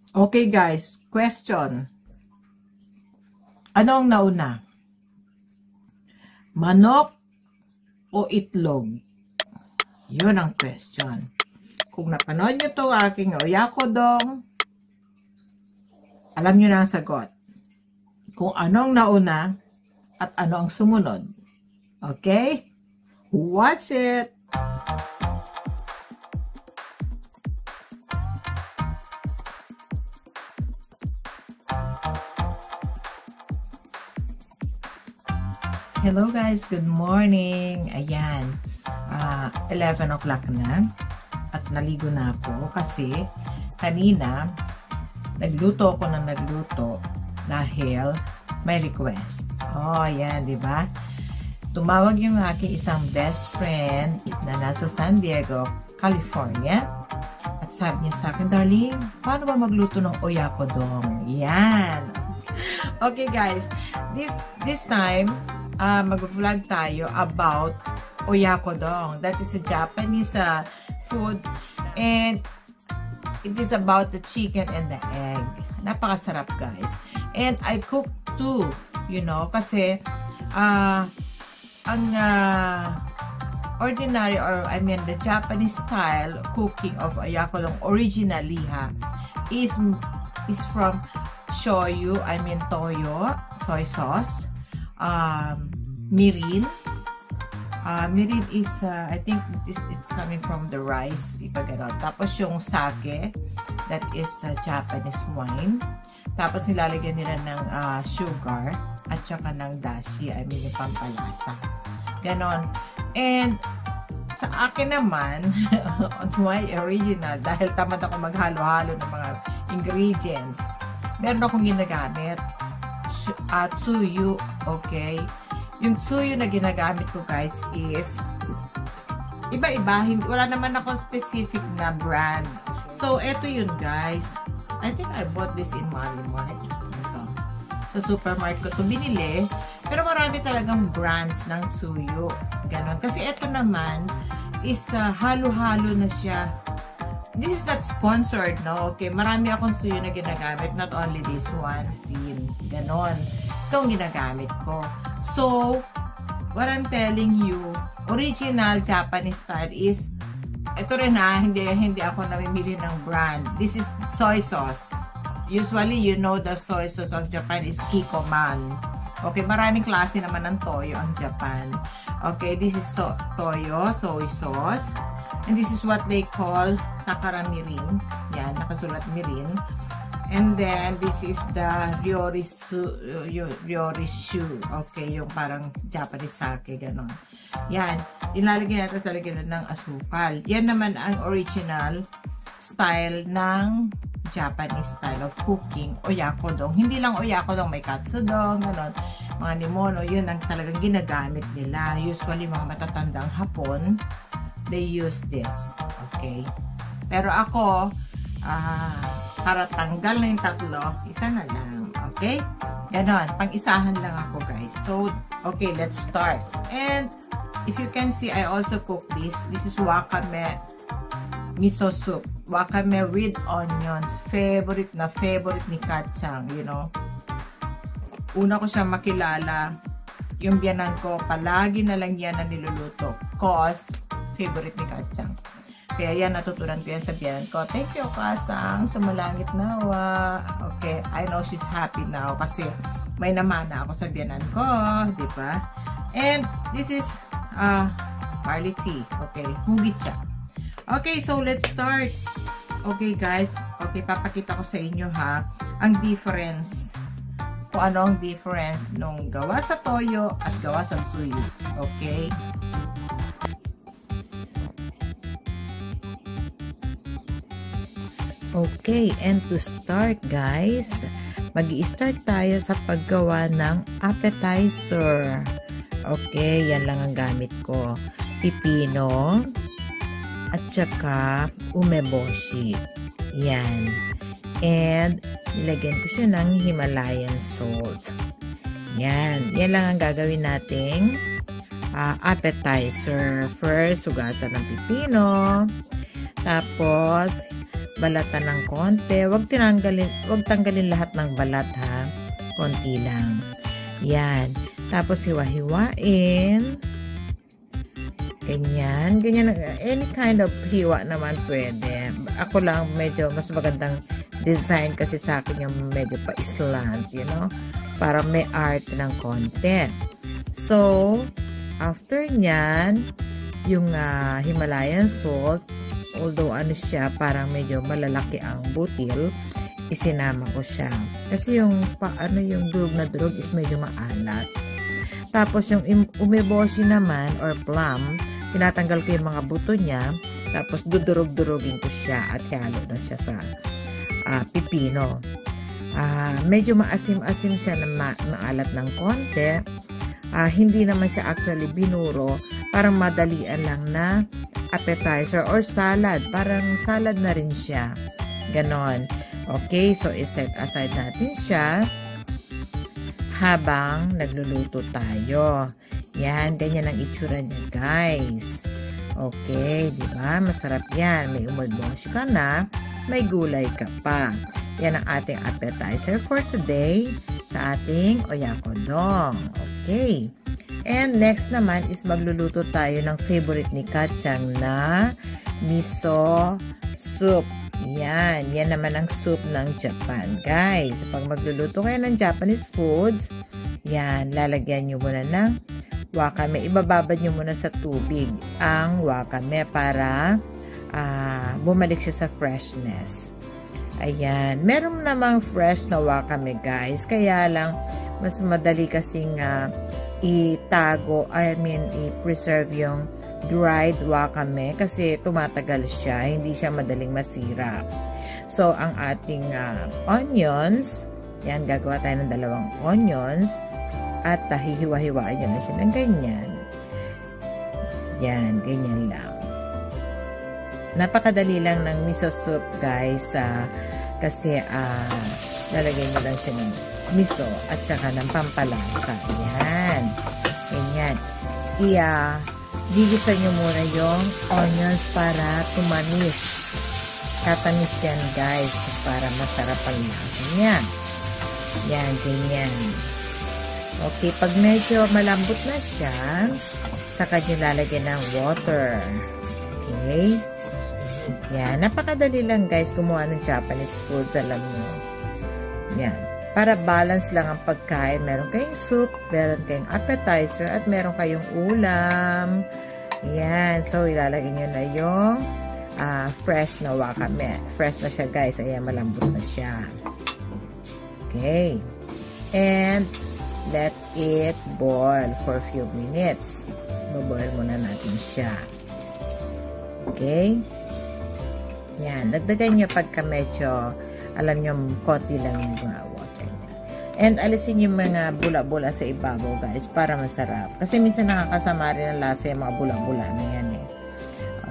Okay guys, question. Ano ang nauna? Manok o itlog? Yun ang question. Kung napanood nyo to aking oyakodong, alam nyo na ang sagot. Kung anong nauna at ano ang sumunod. Okay? Watch it! Hello guys, good morning. Ayan, 11 o'clock na at naligo na ako kasi kanina nagluto ako ng nagluto dahil may request. Oh, ayan, di ba? Tumawag yung aking isang best friend na nasa San Diego, California. At sabi niya sa akin, darling, paano ba magluto ng oyakodong? Yan. Okay guys, this time, mag-vlog tayo about oyakodong. That is a Japanese food and it is about the chicken and the egg. Napakasarap guys. And I cook too, you know, kasi ang ordinary or I mean the Japanese style cooking of oyakodong originally is from shoyu, I mean toyo, soy sauce, mirin. Mirin is, I think it's coming from the rice, ipagano'n. Tapos yung sake, that is Japanese wine. Tapos nilalagyan nila ng sugar at saka ng dashi, I mean yung pampalasa. Ganon. And sa akin naman, on my original, dahil tamad ako maghalo-halo ng mga ingredients, meron akong ginagamit tsuyu, okay? Yung tsuyu na ginagamit ko guys is iba-iba, wala naman ako specific na brand. So, eto yun guys. I think I bought this in Malimart. Ito. Sa supermarket ko ito binili. Pero marami talagang brands ng tsuyu. Ganon. Kasi eto naman is halo-halo na siya. This is not sponsored, no? Okay, marami akong tsuyu na ginagamit. Not only this one. Sin. Ganon. Ito ang ginagamit ko. So, what I'm telling you, original Japanese style is, ito rin hindi ako namimili ng brand. This is soy sauce. Usually, you know the soy sauce of Japan is Kikkoman. Okay, maraming klase naman ng toyo ang Japan. Okay, this is toyo, soy sauce. And this is what they call Takara mirin. Yan, nakasulat mirin. And then, this is the ryorishu. Okay, yung parang Japanese sake, gano'n. Yan. Ilalagyan natin sa lagyan ng asukal. Yan naman ang original style ng Japanese style of cooking, oyakodong. Hindi lang oyakodong, may katsudong, gano'n. Mga nimono, yun ang talagang ginagamit nila. Usually, mga matatandang Hapon, they use this. Okay. Pero ako, para tanggal na yung tatlo, isa na lang. Okay? Ganon. Pang-isahan lang ako, guys. So, okay, let's start. And, if you can see, I also cook this. This is wakame miso soup. Wakame with onions. Favorite na favorite ni Kachang, you know. Una ko siya makilala. Yung biyanan ko, palagi na lang yan na niluluto. Cause, favorite ni Kachang. Kaya yan, natutunan ko yan sa biyanan ko. Thank you, Kasang. Sumalangit nawa. Okay, I know she's happy now kasi may namana ako sa biyanan ko. Diba? And this is barley tea. Okay, hugit siya. Okay, so let's start. Okay, guys. Okay, papakita ko sa inyo ang difference. Kung ano ang difference nung gawa sa toyo at gawa sa tsuyu. Okay? Okay, and to start guys, mag-i-start tayo sa paggawa ng appetizer. Okay, yan lang ang gamit ko. Pipino at saka umeboshi. Yan. And nilagyan ko siya ng Himalayan salt. Yan. Yan lang ang gagawin nating appetizer. First, hugasan ng pipino. Tapos, balatan ng konti. Huwag tanggalin lahat ng balat ha. Konti lang. Yan. Tapos hiwa-hiwain. Ganyan. Ganyan. Any kind of hiwa naman pwede. Ako lang medyo mas magandang design kasi sa akin yung medyo pa-slant, you know? Para may art ng konti. So, after nyan, yung Himalayan salt, although ano siya, parang medyo malalaki ang butil, isinama ko siya. Kasi yung yung durog na durog is medyo maalat. Tapos yung umeboshi naman, or plum, tinatanggal ko yung mga buto niya, tapos dudurog-durogin ko siya at halo na siya sa pipino. Medyo maasim-asim siya na maalat ng konti. Hindi naman siya actually binuro. Parang madalian lang na appetizer or salad. Parang salad na rin siya. Ganon. Okay, so iset aside natin siya habang nagluluto tayo. Yan, ganyan ang itsura niya, guys. Okay, di ba? Masarap yan. May umulboshi ka na, may gulay ka pa. Yan ang ating appetizer for today sa ating oyakodong. Okay. And next naman is magluluto tayo ng favorite ni Kachang na miso soup. Yan. Yan naman ang soup ng Japan. Guys, pag magluluto kayo ng Japanese foods, yan, lalagyan nyo muna ng wakame. Ibababad nyo muna sa tubig ang wakame para bumalik siya sa freshness. Ayan. Meron namang fresh na wakame, guys. Kaya lang, mas madali kasing i-preserve yung dried wakame kasi tumatagal siya. Hindi siya madaling masira. So, ang ating onions, yan, gagawa tayo ng 2 onions at hihiwa-hiwain nyo na siya ng ganyan. Yan, ganyan lang. Napakadali lang ng miso soup, guys, kasi lalagay nyo lang siya ng miso at saka ng pampalasa. Yan. Ganyan. Gigisa nyo muna yung onions para tumamis. Tatamis yan, guys, para masarap ang lasa niya. Yan, ganyan. Okay, pag medyo malambot na siya, saka nyo lalagyan ng water. Okay? Yan, napakadali lang, guys, gumawa ng Japanese foods, alam nyo. Yan. Para balance lang ang pagkain. Meron kayong soup, meron kayong appetizer, at meron kayong ulam. Yan. So, ilalagay nyo na yung fresh na wakame. Fresh na siya, guys. Ayan, malambot na siya. Okay. And, let it boil for a few minutes. Boil muna natin siya. Okay. Yan. Dagdagan nyo pagka medyo, alam nyo, konti lang yung water niya. And alisin yung mga bula-bula sa ibabaw, guys, para masarap. Kasi minsan nakakasama rin ang lasa yung mga bula-bula na yan eh.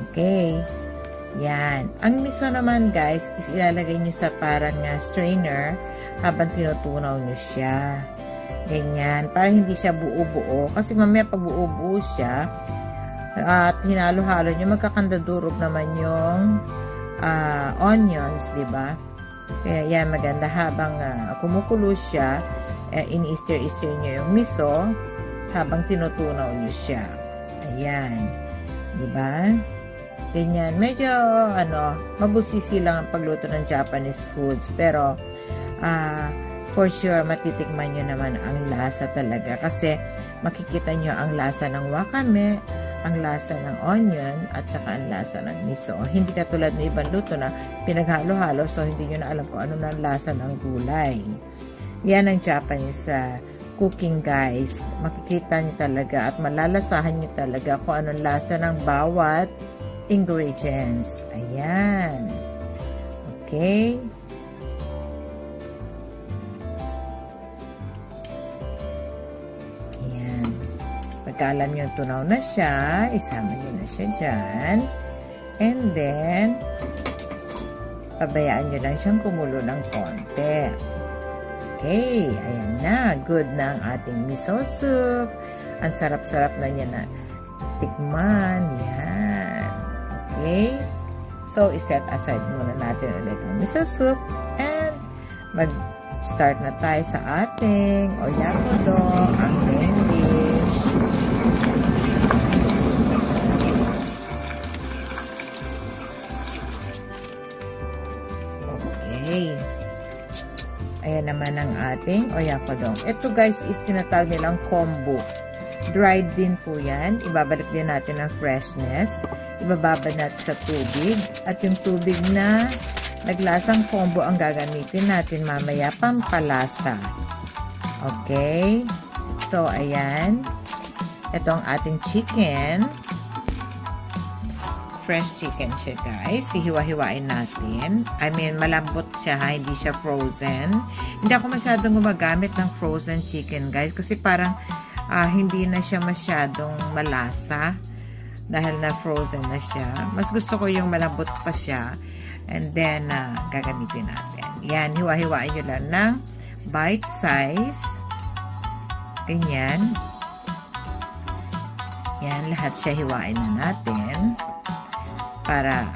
Okay. Yan. Ang miso naman, guys, is ilalagay nyo sa parang strainer habang tinutunaw nyo siya. Ganyan. Para hindi siya buo-buo. Kasi mamaya pag buo-buo siya at hinalo-halo nyo, magkakandadurog naman yung onions, diba? Kaya yan, maganda habang kumukulo siya, ini-stir-stir nyo yung miso habang tinutunaw nyo siya. Ayan. Diba? Ganyan. Medyo, mabusisi lang ang pagluto ng Japanese foods. Pero, for sure, matitikman nyo naman ang lasa talaga. Kasi, makikita nyo ang lasa ng wakame, ang lasa ng onion, at saka ang lasa ng miso. Hindi katulad ng ibang luto na pinaghalo-halo, so hindi nyo na alam kung ano na ang lasa ng gulay. Yan ang Japanese cooking, guys. Makikita nyo talaga at malalasahan nyo talaga kung anong lasa ng bawat ingredients. Ayan. Okay. Ayan. Pagka alam nyo tunaw na siya, isama nyo na siya dyan. And then, pabayaan nyo lang siyang kumulo ng konti. Okay. Ayan na. Good na ang ating miso soup. Ang sarap-sarap na niya na tikman. Yan. Okay. So, iset aside muna natin ulit ang miso soup and mag-start na tayo sa ating oyakodong, ang main dish. Okay. Ayan naman ang ating oyakodong. Ito guys is tinatawag nilang combo. Dried din po yan. Ibabalik din natin ang freshness. Ibababad natin sa tubig. At yung tubig na naglasang combo ang gagamitin natin mamaya pampalasa. Okay. So, ayan. Ito ang ating chicken. Fresh chicken siya guys. Hihiwa-hiwain natin. I mean, malambot siya ha. Hindi siya frozen. Hindi ako masyadong gumagamit ng frozen chicken guys. Kasi parang hindi na siya masyadong malasa. Dahil na frozen na siya. Mas gusto ko yung malambot pa siya. And then, gagamitin natin. Yan. Hiwa-hiwain nyo lang ng bite size. Ganyan. Yan. Lahat siya hiwain na natin. Para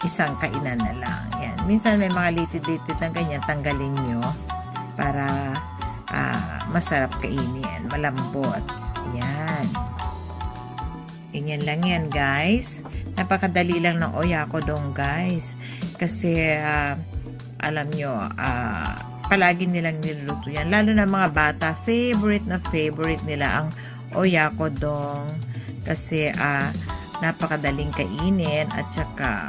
isang kainan na lang. Yan. Minsan may mga litid-litid na ganyan, tanggalin nyo para masarap kainin, malambot. Yan. Ganyan lang yan, guys. Napakadali lang ng oyakodong, guys. Kasi, alam nyo, palagi nilang niluluto yan. Lalo na mga bata, favorite na favorite nila ang oyakodong. Kasi, napakadaling kainin at saka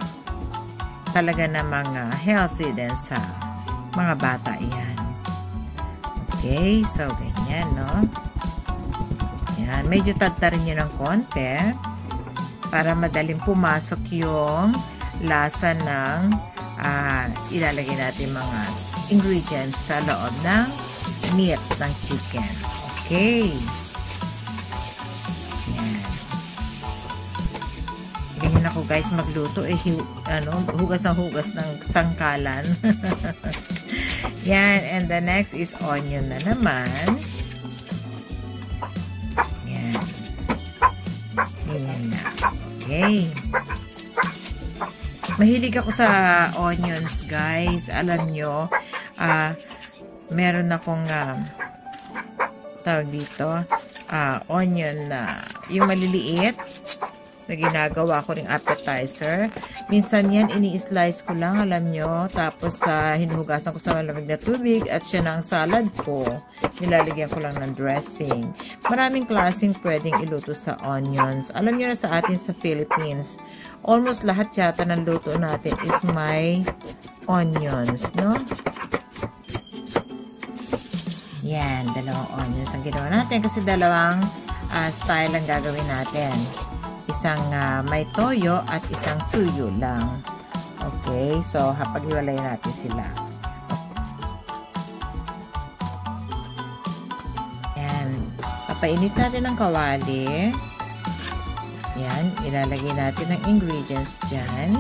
talaga namang healthy din sa mga bata yan. Okay, so ganyan, no? Yan, medyo tadtarin nyo ng konti para madaling pumasok yung lasa ng ilalagay natin mga ingredients sa loob ng meat ng chicken. Okay. Ganyan ako guys magluto hugas ng hugas ng sangkalan. Yan, and the next is onion na naman. Yan. Ganyan na. Okay. Mahilig ako sa onions guys. Alam nyo, meron akong tawag dito, onion na yung maliliit na ginagawa ko ring appetizer. Minsan yan, ini-slice ko lang, alam nyo. Tapos, hinuhugasan ko sa malamig na tubig at siya na ang salad ko. Nilalagyan ko lang ng dressing. Maraming klaseng pwedeng iluto sa onions. Alam nyo na sa atin sa Philippines, almost lahat yata ng luto natin is may onions, no? Yan, dalawang onions ang ginawa natin kasi dalawang style ang gagawin natin. Isang may toyo at isang tsuyo lang. Okay, so hapag-hiwalay natin sila. Yan. Papainit natin ng kawali. Yan, ilalagay natin ang ingredients dyan.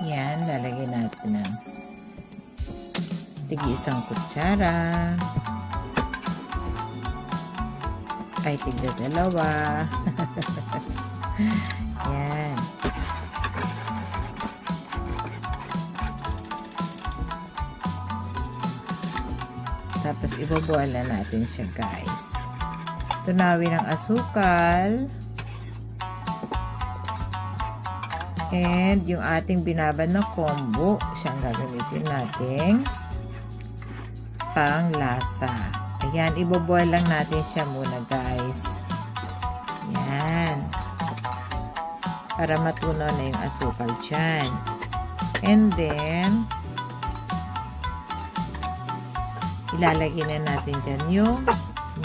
Yan, lalagyan natin ng tig-isang kutsara. Ay, tig-dalawa. Yan. Tapos, iboboila natin siya, guys. Tunawin ang asukal. And yung ating binabad na combo, siyang gagamitin natin pang lasa. Ayan, iboboil lang natin siya muna guys. Ayan. Para matunaw na yung asukal dyan. And then, ilalagay na natin dyan yung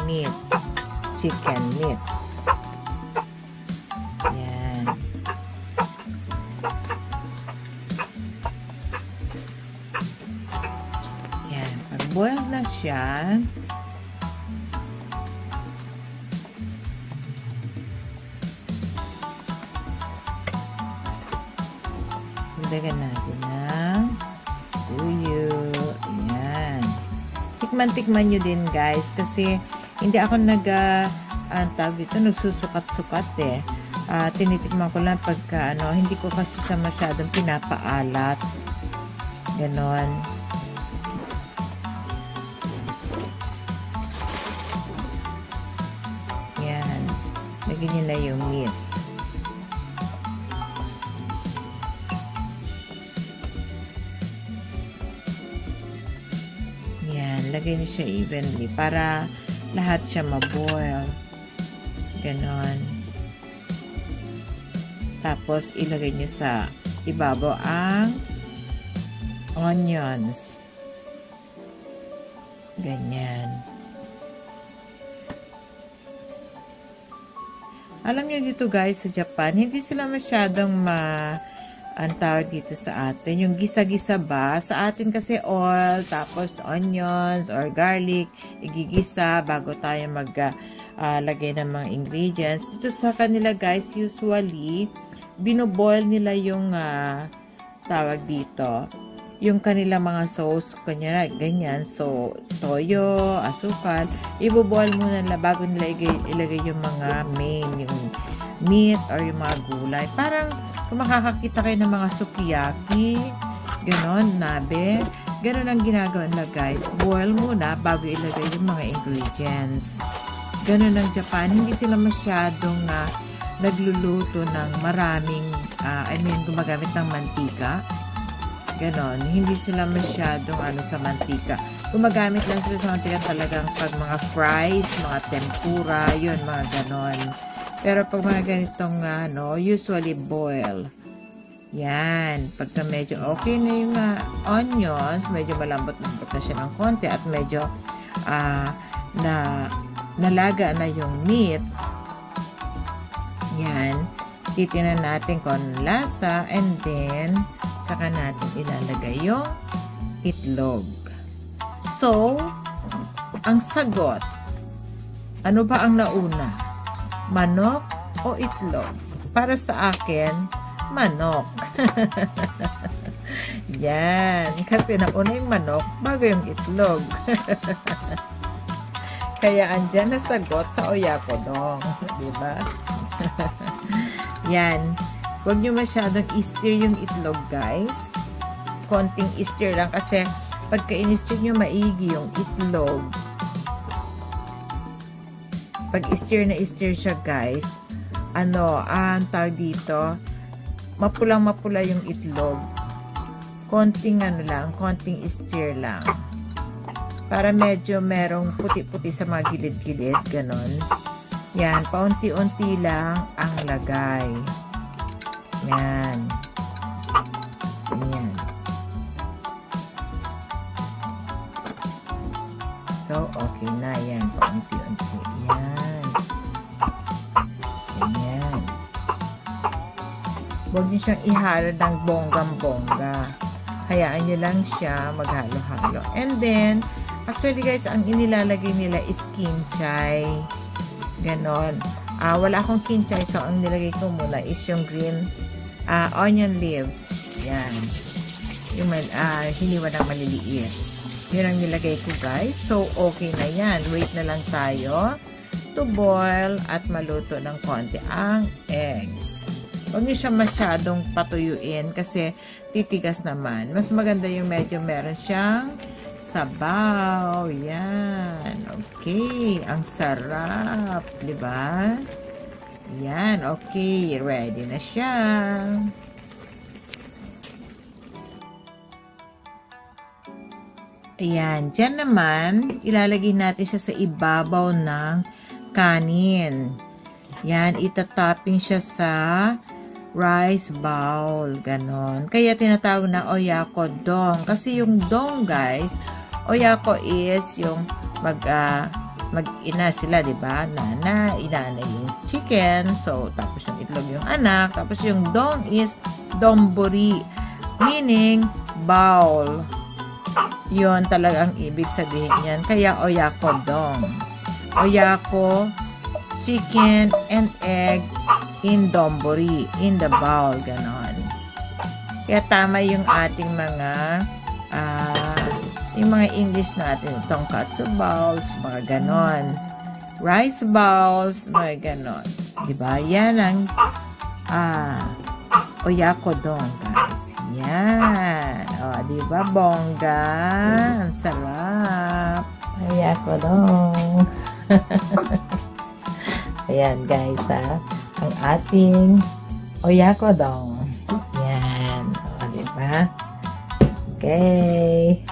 meat. Chicken meat. Boil na siya. Lagyan natin ng suyo. Ayan. tikman nyo din guys kasi hindi ako tawag dito, nagsusukat-sukat eh. Tinitikman ko lang pagka hindi ko kasi sa masyadong pinapaalat. Ganon. Yan. Lagyan nyo na yung meat. Yan. Lagay nyo siya evenly para lahat siya maboil. Ganon. Tapos, ilagay nyo sa ibabaw ang onions. Ganyan. Alam nyo dito guys, sa Japan, hindi sila masyadong ang tawag dito sa atin. Yung gisa-gisa ba? Sa atin kasi oil, tapos onions or garlic, igigisa bago tayo lagay ng mga ingredients. Dito sa kanila guys, usually, binoboil nila yung tawag dito, yung kanilang mga sauce, kanya ganyan. So, toyo, asukal, iboboil muna nila bago nila ilagay yung mga main, yung meat or yung mga gulay. Parang, kung makakakita kayo ng mga sukiyaki, ganon, nabe, ganon ang ginagawa nila guys. Boil muna bago ilagay yung mga ingredients. Ganon ang Japan. Hindi sila masyadong nagluluto ng maraming, gumagamit ng mantika. Ganon. Hindi sila masyadong sa mantika. Gumagamit lang sila sa mantika talagang pag mga fries, mga tempura, yun, mga ganon. Pero pag mga ganitong, usually boil. Yan. Pagka medyo okay na yung onions, medyo malambot-lambot na siya ng konti at medyo, nalaga na yung meat. Yan. Titingnan natin kung lasa and then saka natin ilalagay yung itlog. So, ang sagot, ano ba ang nauna? Manok o itlog? Para sa akin, manok. Yan. Kasi nauna yung manok bago yung itlog. Kaya andyan na sagot sa oyakodon. Diba? Yan. Huwag nyo masyadong i-stir yung itlog, guys. Konting i-stir lang kasi pagka in-stir nyo maigi yung itlog, pag i-stir na i-stir siya, guys, ang tawag dito, mapulang-mapula yung itlog. Konting konting i-stir lang. Para medyo merong puti-puti sa mga gilid-gilid, ganon. Yan, paunti-unti lang ang lagay. Yan. Yan. So, okay na yan. Paunti-unti. Yan. Ganyan. Huwag niyo siyang ihalo ng bonggang-bongga. Hayaan niyo lang siya maghalo-halo. And then, actually guys, ang inilalagay nila is kinchay. Ganon. Wala akong kinchay, so ang nilagay ko muna is yung green onion leaves. Yan. Yung hiniwa ng maliliit. Yun ang nilagay ko guys. So, okay na yan. Wait na lang tayo to boil at maluto ng konti ang eggs. Huwag nyo siya masyadong patuyuin kasi titigas naman. Mas maganda yung medyo meron siyang sabaw. Yan. Okay. Ang sarap. Diba? Yan. Okay. Ready na siya. Ayan. Diyan naman, ilalagay natin siya sa ibabaw ng kanin. Yan. Itatopping siya sa rice bowl. Ganon. Kaya tinatawag na oyakodon. Kasi yung dong, guys, oyako is yung mag-ina sila, diba? Inana yung chicken. So, tapos yung itlog yung anak. Tapos yung dong is donbori. Meaning, bowl. Yun talaga ang ibig sabihin yan. Kaya oyakodon. Oyako, chicken, and egg in donbori, in the bowl, ganon. Kaya tama yung ating mga Yung mga English natin, tonkatsu balls, mga ganon. Rice balls, mga ganon. Diba? Yan ang oyakodon, guys. Yan. O, diba, bongga? Ang sarap. Oyakodon. Ayan, guys, ha. Ang ating oyakodon. Yan. O, diba? Okay.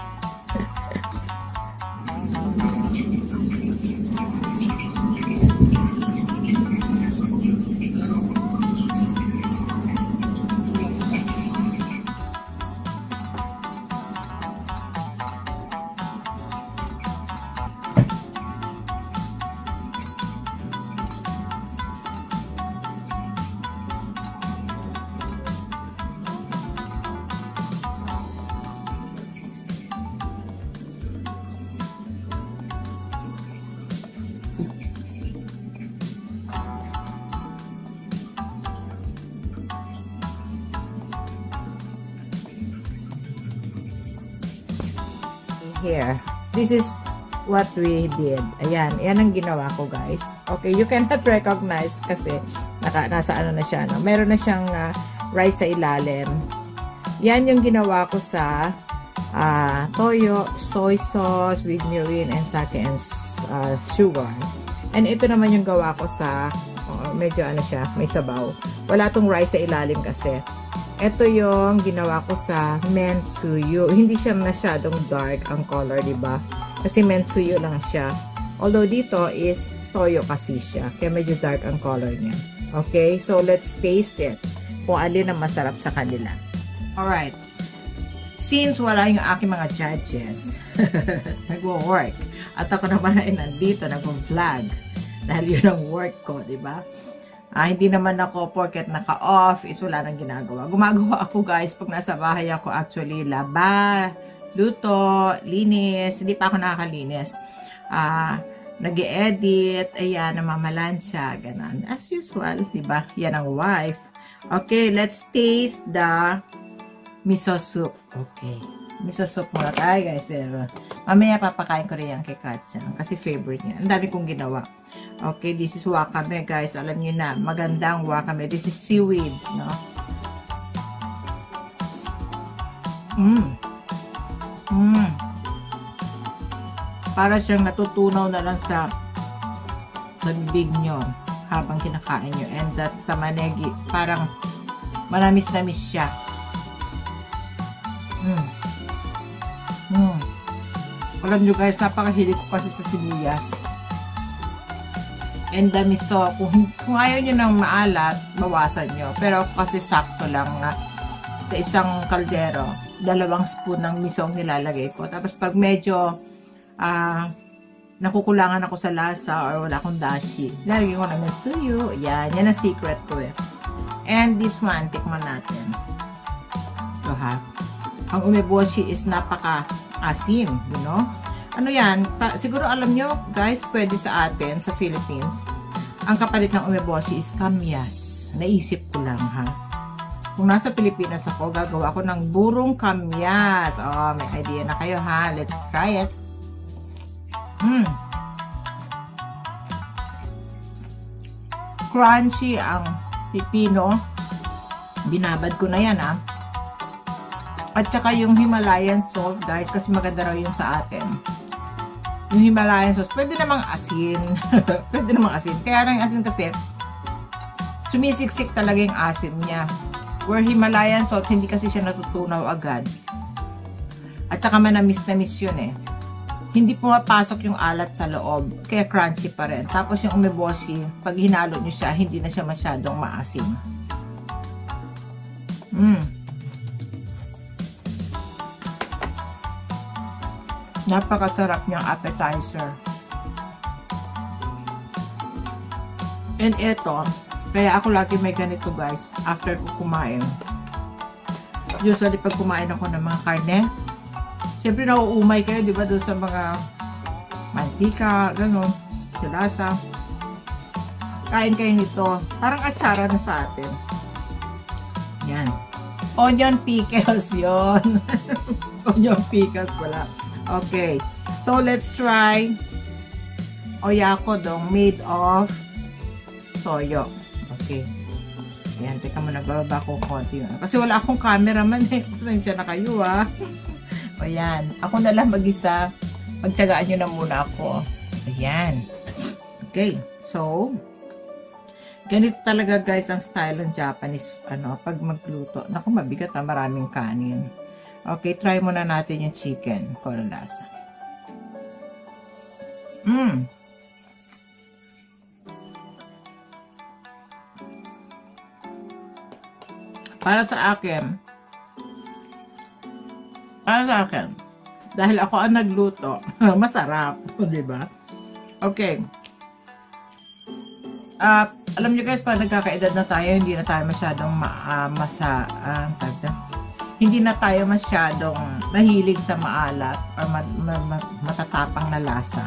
Here, this is what we did. Ayan, yan ang ginawa ko, guys. Okay, you cannot recognize kasi nasa ano na siya, no? Meron na siyang rice sa ilalim. Yan yung ginawa ko sa toyo, soy sauce with mirin and sake and sugar. And ito naman yung gawa ko sa medyo ano siya, may sabaw. Wala tong rice sa ilalim kasi. Ito yung ginawa ko sa mentsuyu. Hindi siya masyadong dark ang color, diba? Kasi mentsuyu lang siya. Although dito is toyo kasi siya. Kaya medyo dark ang color niya. Okay? So, let's taste it. Kung alin ang masarap sa kanila. Alright. Since wala yung aking mga judges, nagwo-work. At ako naman ay nandito, nagwo-vlog. Dahil yun ang work ko, diba? Hindi naman ako porket naka-off is wala nang ginagawa. Gumagawa ako, guys, pag nasa bahay ako actually laba, luto, linis. Hindi pa ako nakakalinis. Nag-e-edit, ayan, namamalansya, ganun. As usual, diba? Yan ang wife. Okay, let's taste the miso soup. Okay. Miso soup muna tayo, guys. Mamaya papakain ko rin yan kay Katsyang kasi favorite niya. Ang dami kong ginawa. Okay, this is wakame, guys. Alam niyo na, magandang wakame. This is seaweeds, no? Para siyang natutunaw na lang sa bibig nyo habang kinakain nyo. And that tamanegi, parang manamis-namis siya. Alam nyo, guys, napakahilig ko kasi sa sibuyas. And the miso, kung ayaw nyo ng maalat, bawasan nyo. Pero kasi sakto lang nga sa isang kaldero, 2 spoon ng miso ang nilalagay ko. Tapos pag medyo nakukulangan ako sa lasa or wala akong dashi, lalagay ko ng metsuyu. Yan ang secret ko eh. And this one, tikman natin. Ito ha. Ang umeboshi is napaka-asim, you know? Ano yan? Siguro alam nyo, guys, pwede sa atin, sa Philippines, ang kapalit ng umeboshi is kamyas. Naisip ko lang, ha? Kung nasa Pilipinas ako, gagawa ko ng burong kamyas. Oh, may idea na kayo, ha? Let's try it. Crunchy ang pipino. Binabad ko na yan, ha? At saka yung Himalayan salt, guys, kasi maganda raw yung sa atin. Yung Himalayan sauce, pwede namang asin. Pwede namang asin. Kaya lang yung asin kasi, sumisiksik talaga yung asin niya. Where Himalayan salt, hindi kasi siya natutunaw agad. At saka manamis-namis yun eh. Hindi pumapasok yung alat sa loob. Kaya crunchy pa rin. Tapos yung umeboshi, pag hinalo nyo siya, hindi na siya masyadong maasim. Napakasarap niyang appetizer. And ito, kaya ako lagi may ganito, guys, after ko kumain. Usually, pag kumain ako ng mga karne, siyempre nauumay kayo, di ba, doon sa mga mantika, gano'n, silasa. Kain kayo nito. Parang atsara na sa atin. Yan. Onion pickles yon. Onion pickles pala. Okay. So, let's try oyakodong made of toyo. Okay. Yan, teka mo, nagbababa ko konti. Kasi wala akong cameraman eh. Pasensya na kayo ah. O yan. Ako na lang mag-isa. Pagtsagaan nyo na muna ako. Ayan. Okay. So, ganito talaga guys ang style ng Japanese pag magluto. Naku, mabigat ah, maraming kanin. Okay, try muna natin yung chicken. Kung ano lasa. Para sa akin, dahil ako ang nagluto, masarap, di ba? Okay. Alam niyo guys, pag nagkakaedad na tayo, hindi na tayo masyadong hindi na tayo masyadong mahilig sa maalat or matatapang na lasa.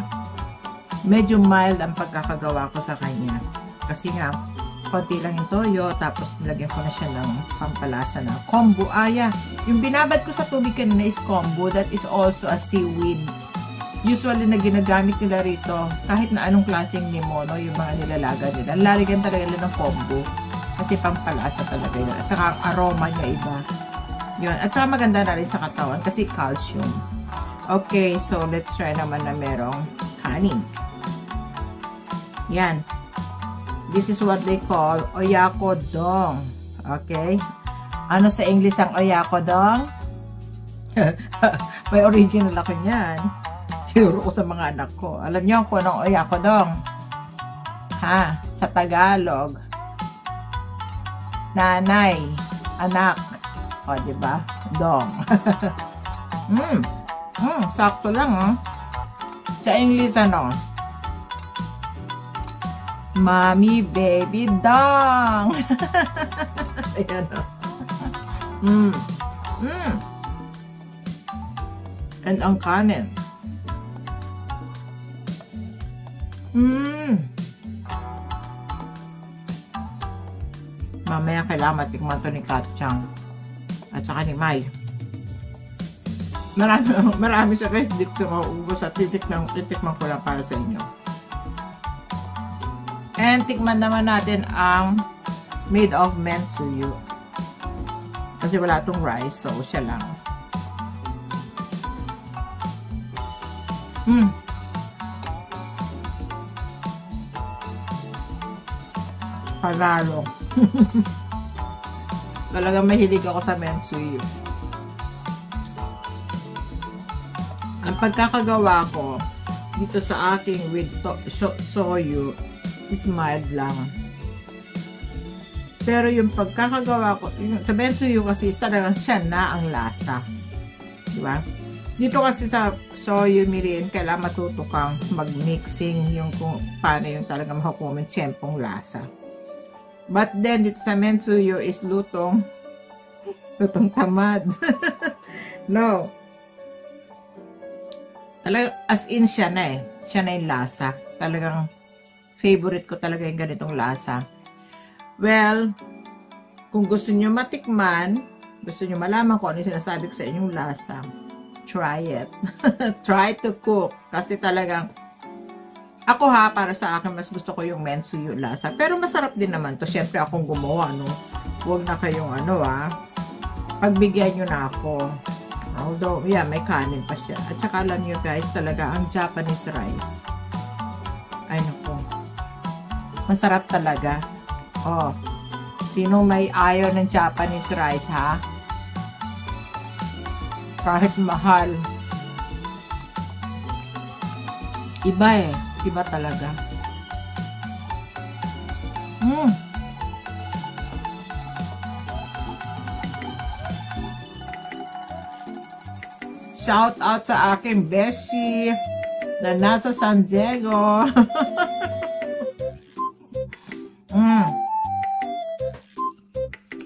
Medyo mild ang pagkakagawa ko sa kanya. Kasi nga, konti lang yung toyo, tapos nilagyan ko na siya ng pampalasa na kombu. Yung binabad ko sa tubig kanina is kombu. That is also a seaweed. Usually na ginagamit nila rito, kahit na anong klaseng nimono, yung mga nilalaga nila. Lalagyan talaga nila ng kombu. Kasi pampalasa talaga yun. At saka ang aroma niya iba. Yun. At saka maganda na rin sa katawan kasi calcium. Okay, so let's try naman na merong kanin. Yan. This is what they call oyakodong. Okay? Ano sa English ang oyakodong? May original ako niyan. Tinuro ko sa mga anak ko. Alam niyo kung anong oyakodong? Ha? Sa Tagalog. Nanay. Anak. O, diba? Dong. Sakto lang, oh. Sa English, ano? Mommy, baby, dong. Ayan, oh. And ang kanin. Mamaya kailangan matikman to ni Katchang. At saka ni Mai. Marami siya guys dito mauubos at titikman ko lang para sa inyo. And tikman naman natin ang made of mensuyu. Kasi wala tong rice, so siya lang. Panalo. Talagang mahilig ako sa mensuyu. Ang pagkakagawa ko dito sa aking with soyu is mild lang. Pero yung pagkakagawa ko, sa mensuyu kasi talagang siya na ang lasa. Diba? Dito kasi sa soyu mirin, kailangan matuto kang mag-mixing yung kung paano yung talagang makukuha yung tiyempong lasa. But then, dito sa mensuyu is lutong tamad. No. Talaga, as in siya na eh. Siya na yung lasa. Talagang favorite ko talaga yung ganitong lasa. Well, kung gusto nyo matikman, gusto nyo malaman kung ano yung sinasabi ko sa inyong lasa, try it. Try to cook. Kasi talagang ako ha, para sa akin, mas gusto ko yung mensuyu lasa. Pero masarap din naman to. Siyempre, akong gumawa, no? Huwag na kayong pagbigyan nyo na ako. Although, yeah, may kanin pa siya. At saka alam nyo guys, talaga, ang Japanese rice. Ay, naku. Masarap talaga. Oh. Sino may ayaw ng Japanese rice, ha? Kahit mahal. Iba eh. Iba talaga. Shout out sa aking beshi na nasa San Diego.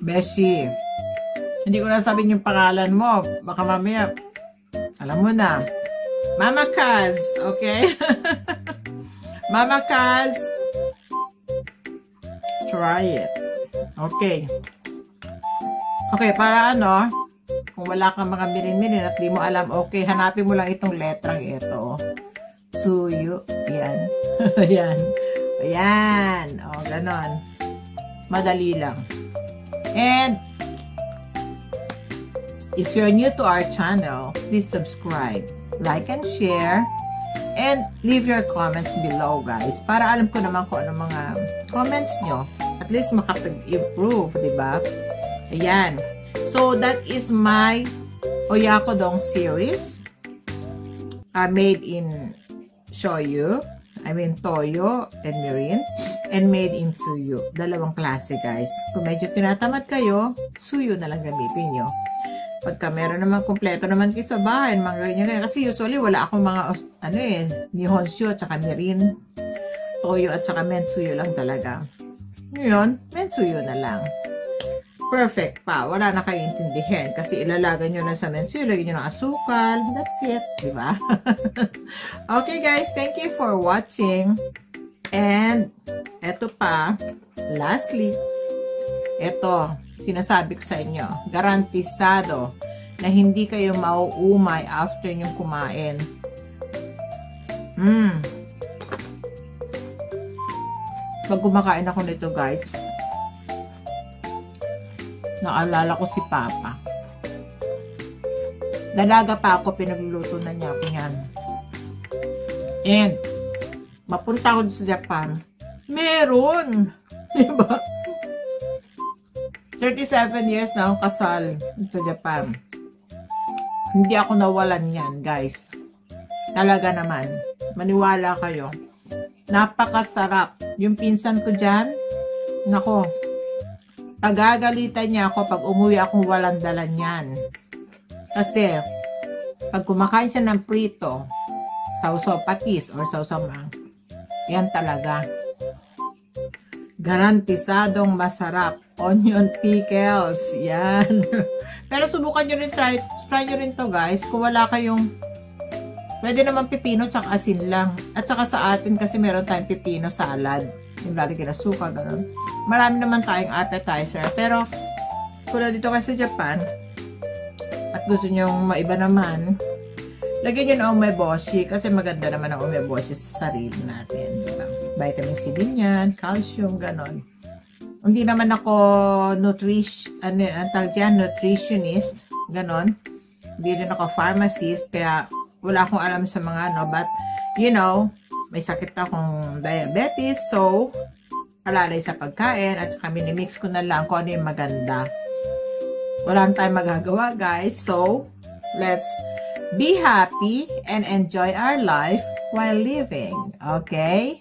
Beshi. Hindi ko na sabihin yung pangalan mo. Baka mamaya, alam mo na. Mama Kaz. Okay? Mama Kaz, try it. Okay. Okay, para Kung wala kang mga mirin-mirin at di mo alam, okay, hanapin mo lang itong letrang ito. Suyo. Yan. Ayan. Ayan. O, ganon. Madali lang. And, if you're new to our channel, please subscribe, like and share, and leave your comments below, guys. Para alam ko naman kung ano mga comments nyo. At least makapag-improve, diba? Ayan. So, that is my Oyakodon series. Made in shoyu. I mean, toyo and mirin. And made in suyo. Dalawang klase, guys. Kung medyo tinatamad kayo, suyo na lang gamitin nyo. Pagka meron naman, kompleto naman kayo sa bahay, mga ganyan. Kasi usually, wala akong mga, nihonshu at saka mirin. Toyo at saka mensuyo lang talaga. Ngayon, mensuyo na lang. Perfect pa. Wala na kayo intindihin. Kasi ilalagay nyo lang sa mensuyo, lagyan nyo ng asukal. That's it. Diba? Okay, guys. Thank you for watching. And, eto pa, lastly, eto, sinasabi ko sa inyo, garantisado na hindi kayo mauumay after nyong kumain. Pag kumakain ako nito, guys, naalala ko si Papa. Dalaga pa ako, pinagluluto na niya ako yan. And, mapunta ako sa Japan. Meron! Diba? 37 years na akong kasal sa Japan. Hindi ako nawalan yan, guys. Talaga naman. Maniwala kayo. Napakasarap. Yung pinsan ko dyan, nako, pagagalitan niya ako pag umuwi akong walang dala niyan. Kasi, pag kumakain siya ng prito, sausaw patis or sausaw mang, yan talaga. Garantisadong masarap. Onion pickles. Yan. Pero subukan nyo rin, try nyo rin to, guys. Kung wala kayong, pwede naman pipino tsaka asin lang. At saka sa atin kasi meron tayong pipino salad. Yung lalagyan na suka, gano'n. Marami naman tayong appetizer. Pero, kung dito kayo sa Japan, at gusto nyong maiba naman, lagyan nyo na umeboshi kasi maganda naman ang umeboshi sa sarili natin. Diba? Vitamin C din yan, calcium, ganon. Hindi naman ako nutritionist, ganon. Hindi rin ako pharmacist, kaya wala akong alam sa mga but, you know, may sakit akong diabetes, so, alalay sa pagkain, at saka minimix ko na lang kung ano yung maganda. Wala tayong magagawa, guys. So, let's be happy and enjoy our life while living. Okay?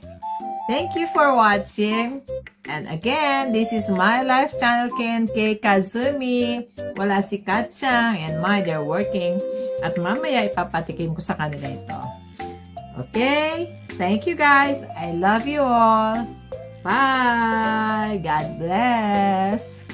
Thank you for watching. And again, this is my life channel, Kay Kazumi. Wala si Katchang and they're working. At mamaya ipapatikim ko sa kanila ito. Okay? Thank you, guys. I love you all. Bye. God bless.